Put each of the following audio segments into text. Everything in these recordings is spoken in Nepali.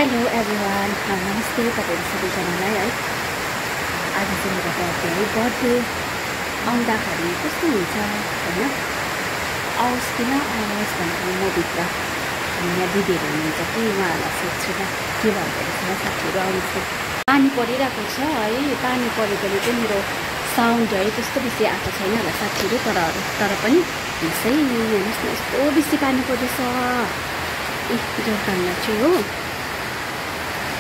हेलो एभ्रिवान, नमस्ते तपाईहरु सबैजनालाई है। आज चाहिँ मेरो बर्थडे आउँदाखेरि कस्तो हुन्छ हैन, आओस् किन आओस् भनेर म भित्र यहाँ दिदीहरू हुनुहुन्छ कि उहाँहरूलाई सोध्छु ल के भन्दो रहेछ साथीहरू आउनुहोस्। पानी परिरहेको छ है, पानी परेकोले चाहिँ मेरो साउन्ड है त्यस्तो बेसी आएको छैन होला साथीहरू, तर पनि यसै हेर्नुहोस् न यस्तो बेसी पानी पर्दैछ। जोरदारमा चाहिँ हो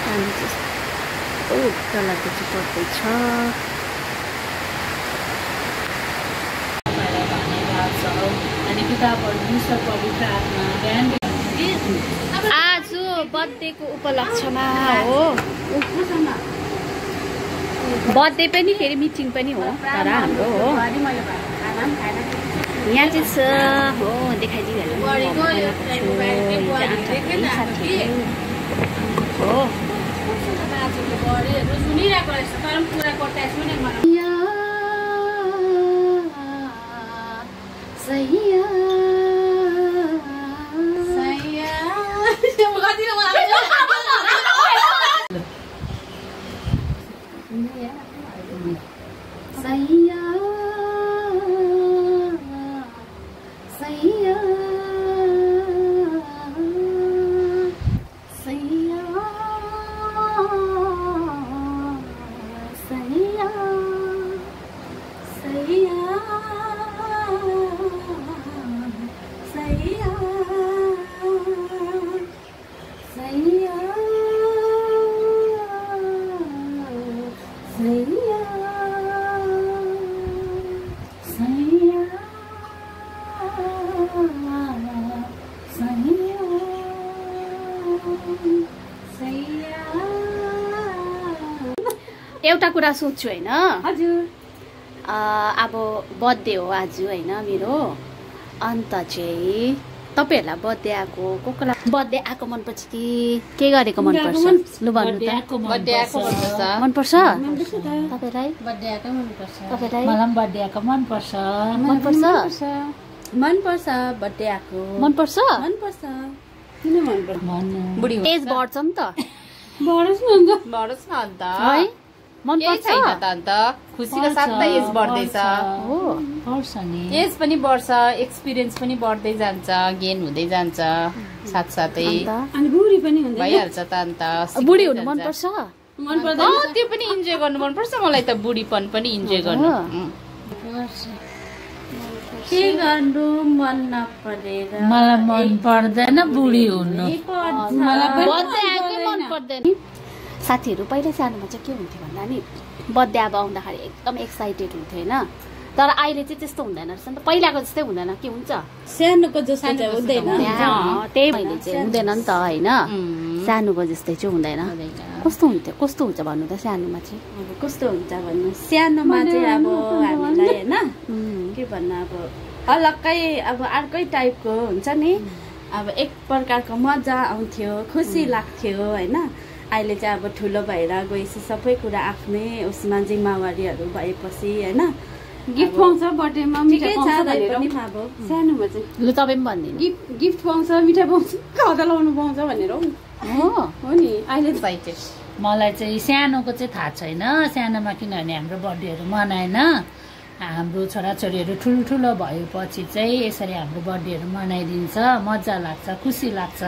पानी त्यस्तो डरलाग्दो चाहिँ पर्दैछ। आज बर्थडेको उपलक्ष्यमा हो, बर्थडे पनि फेरि मिटिङ पनि हो तर हाम्रो हो। यहाँ चाहिँ हो देखाइदिइहाल्नु हो। एउटा कुरा सोध्छु हैन हजुर, अब बर्थडे हो आज हैन मेरो, अन्त चाहिँ तपाईहरुलाई बर्थडे आएको कोकोला बर्थडे आएको मनपर्छ कि के गरेको मनपर्छ लु भन्नु त। बर्थडे आएको मनपर्छ तपाईलाई? बर्थडे आएको मनपर्छ। तपाईलाई? मलाई बर्थडे आएको मनपर्छ। मनपर्छ मनपर्छ बर्थडे आएको मनपर्छ मनपर्छ। किन मनपर्छ भन्नु? बुढी एज बढ्छ नि त, बढोस् न अन्त है मनपर्छ छैन त अन्त खुसीको साथै एज बढ्दैछ हो, बढ्छ नि, एज पनि बढ्छ, एक्सपिरियन्स पनि बढ्दै जान्छ, गेन हुँदै जान्छ साथसाथै, अनि बुढी पनि हुँदै भइहाल्छ त अन्त। बुढी हुनु मनपर्छ? त्यो पनि इन्जोय गर्नु मनपर्छ मलाई त, बुढीपन पनि इन्जोय गर्नु के गर्नु मन नपरेर। मलाई मन पर्दैन बुढी हुनु, बर्थडे आएकै मन पर्दैन। साथीहरू पहिला सानोमा चाहिँ के हुन्थ्यो भन्दा नि बर्थडे अब आउँदाखेरि एकदम एक्साइटेड हुन्थ्यो होइन, तर अहिले चाहिँ त्यस्तो हुँदैन रहेछ नि त, पहिलाको जस्तै हुँदैन। के हुन्छ सानोको जस्तो चाहिँ हुँदैन, त्यही मैले चाहिँ हुँदैन नि त होइन, सानोको जस्तै चाहिँ हुँदैन। कस्तो हुन्थ्यो, कस्तो हुन्छ भन्नु त सानोमा चाहिँ? अब कस्तो हुन्छ भन्नु, सानोमा चाहिँ अब हामीलाई होइन के भन्नु, अब अलग्गै अब अर्कै टाइपको हुन्छ नि, अब एक प्रकारको मजा आउँथ्यो, खुसी लाग्थ्यो होइन। अहिले चाहिँ अब ठुलो भएर गएपछि सबै कुरा आफ्नै उसमा जिम्मेवारीहरू भएपछि होइन, गिफ्ट पाउँछ बर्थडेमा, ठिकै छ पनि अब सानोमा चाहिँ लु तपाईँ पनि भनिदिनु, गिफ्ट पाउँछ, मिठाई पाउँछ, खाजा लाउनु पाउँछ भनेर हो नि। अहिले मलाई चाहिँ सानोको चाहिँ थाहा छैन, सानोमा किनभने हाम्रो बर्थडेहरू मनाएन, हाम्रो छोराछोरीहरू ठुल्ठुलो भएपछि चाहिँ यसरी हाम्रो बर्थडेहरू मनाइदिन्छ, मजा लाग्छ, खुसी लाग्छ।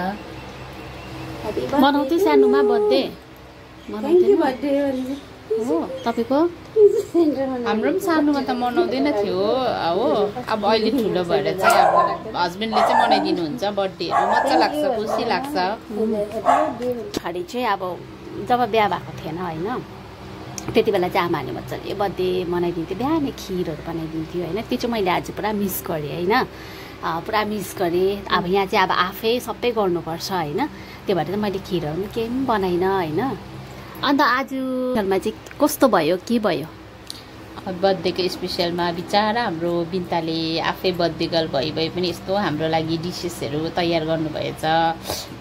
मनाउँथ्यो सानोमा बर्थडे? हो तपाईँको? हाम्रो पनि सानोमा त मनाउँदैन थियो हो, अब अहिले ठुलो भएर चाहिँ अब हस्बेन्डले चाहिँ मनाइदिनुहुन्छ बर्थडेहरू, मजा लाग्छ, खुसी लाग्छ। खाडी चाहिँ अब जब बिहा भएको थिएन होइन, त्यति बेला चाहिँ आमाले मजाले बर्थडे मनाइदिन्थ्यो, बिहानै खिरहरू बनाइदिन्थ्यो होइन। त्यो चाहिँ मैले आज पुरा मिस गरेँ होइन, पुरा मिस गरेँ। अब यहाँ चाहिँ अब आफै सबै गर्नुपर्छ होइन, त्यो भएर चाहिँ मैले खिरहरू पनि केही पनि बनाइनँ होइन। अन्त आजमा चाहिँ कस्तो भयो, के भयो? बर्थडेको स्पेसलमा बिचारा हाम्रो बिन्ताले आफै बर्थडे गर्ल भइ पनि यस्तो हाम्रो लागि डिसेसहरू तयार गर्नुभएछ,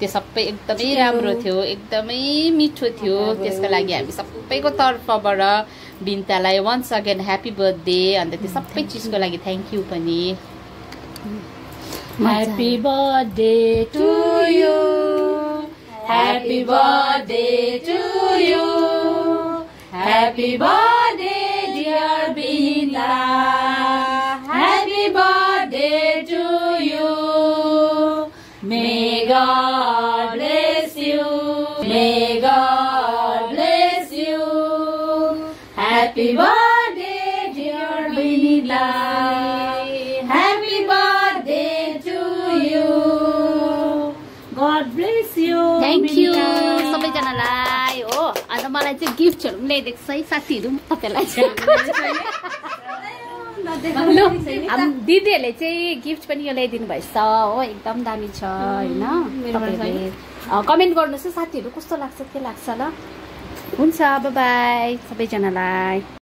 त्यो सबै एकदमै राम्रो थियो, एकदमै मिठो थियो। त्यसको लागि हामी सबैको तर्फबाट बिन्तालाई वन्स अगेन ह्याप्पी बर्थडे, अन्त त्यो सबै चिजको लागि थ्याङ्क यू पनि। Happy birthday to you, Happy birthday to you. Happy birthday, dear Binta. Happy birthday to you. May God bless you. May God bless you. Happy birthday, dear Binta. Happy birthday to you. God bless you. Thank you सबैजनालाई हो। अन्त मलाई चाहिँ गिफ्टहरू पनि ल्याइदिएको छ है साथीहरू तपाईँलाई चाहिँ दिदीहरूले चाहिँ गिफ्ट पनि यो ल्याइदिनु भएछ हो। एकदम दामी छ होइन। तपाईँहरूले कमेन्ट गर्नुहोस् है साथीहरू कस्तो लाग्छ के लाग्छ ल। हुन्छ बाई बाई सबैजनालाई।